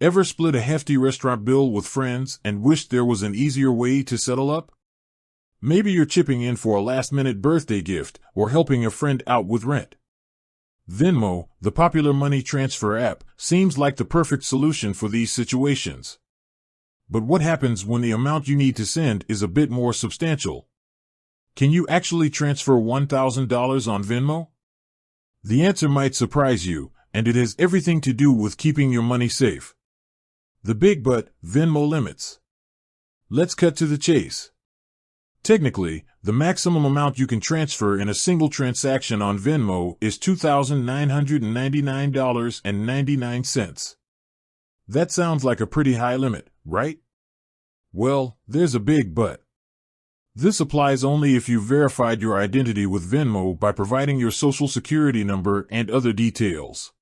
Ever split a hefty restaurant bill with friends and wished there was an easier way to settle up? Maybe you're chipping in for a last-minute birthday gift or helping a friend out with rent. Venmo, the popular money transfer app, seems like the perfect solution for these situations. But what happens when the amount you need to send is a bit more substantial? Can you actually transfer $1,000 on Venmo? The answer might surprise you, and it has everything to do with keeping your money safe. The big but, Venmo limits. Let's cut to the chase. Technically, the maximum amount you can transfer in a single transaction on Venmo is $2,999.99. That sounds like a pretty high limit, right? Well, there's a big but. This applies only if you've verified your identity with Venmo by providing your social security number and other details.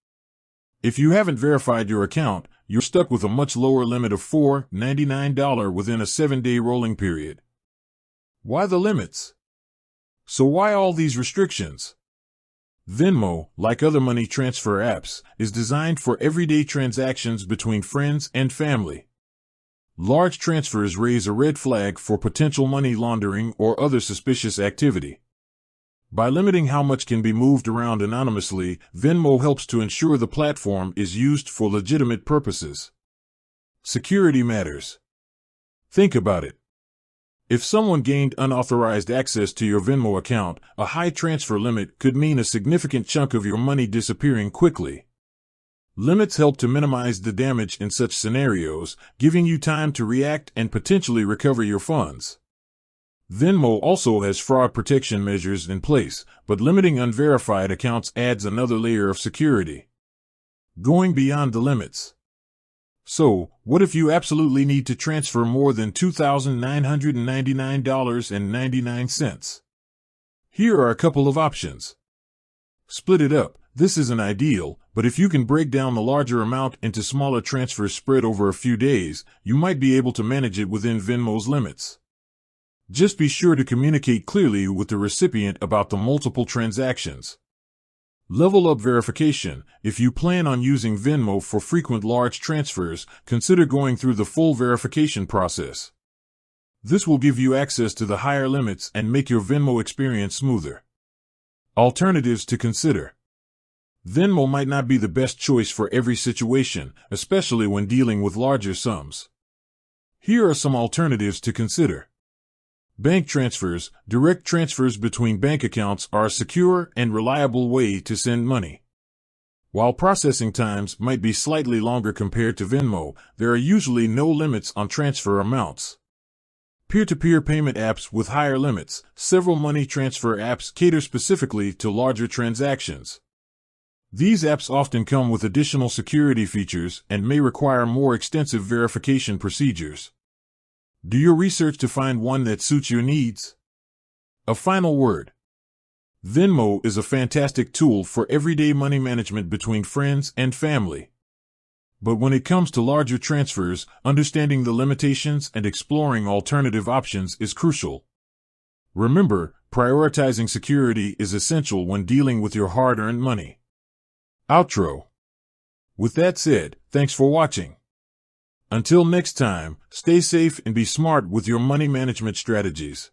If you haven't verified your account, you're stuck with a much lower limit of $4.99 within a 7-day rolling period. Why the limits? So why all these restrictions? Venmo, like other money transfer apps, is designed for everyday transactions between friends and family. Large transfers raise a red flag for potential money laundering or other suspicious activity. By limiting how much can be moved around anonymously, Venmo helps to ensure the platform is used for legitimate purposes. Security matters. Think about it. If someone gained unauthorized access to your Venmo account, a high transfer limit could mean a significant chunk of your money disappearing quickly. Limits help to minimize the damage in such scenarios, giving you time to react and potentially recover your funds. Venmo also has fraud protection measures in place, but limiting unverified accounts adds another layer of security. Going beyond the limits. So, what if you absolutely need to transfer more than $2,999.99? Here are a couple of options. Split it up. This isn't ideal, but if you can break down the larger amount into smaller transfers spread over a few days, you might be able to manage it within Venmo's limits. Just be sure to communicate clearly with the recipient about the multiple transactions. Level up verification. If you plan on using Venmo for frequent large transfers, consider going through the full verification process. This will give you access to the higher limits and make your Venmo experience smoother. Alternatives to consider. Venmo might not be the best choice for every situation, especially when dealing with larger sums. Here are some alternatives to consider. Bank transfers. Direct transfers between bank accounts are a secure and reliable way to send money. While processing times might be slightly longer compared to Venmo, there are usually no limits on transfer amounts. Peer-to-peer payment apps with higher limits. Several money transfer apps cater specifically to larger transactions. These apps often come with additional security features and may require more extensive verification procedures. Do your research to find one that suits your needs. A final word. Venmo is a fantastic tool for everyday money management between friends and family. But when it comes to larger transfers, understanding the limitations and exploring alternative options is crucial. Remember, prioritizing security is essential when dealing with your hard-earned money. Outro. With that said, thanks for watching. Until next time, stay safe and be smart with your money management strategies.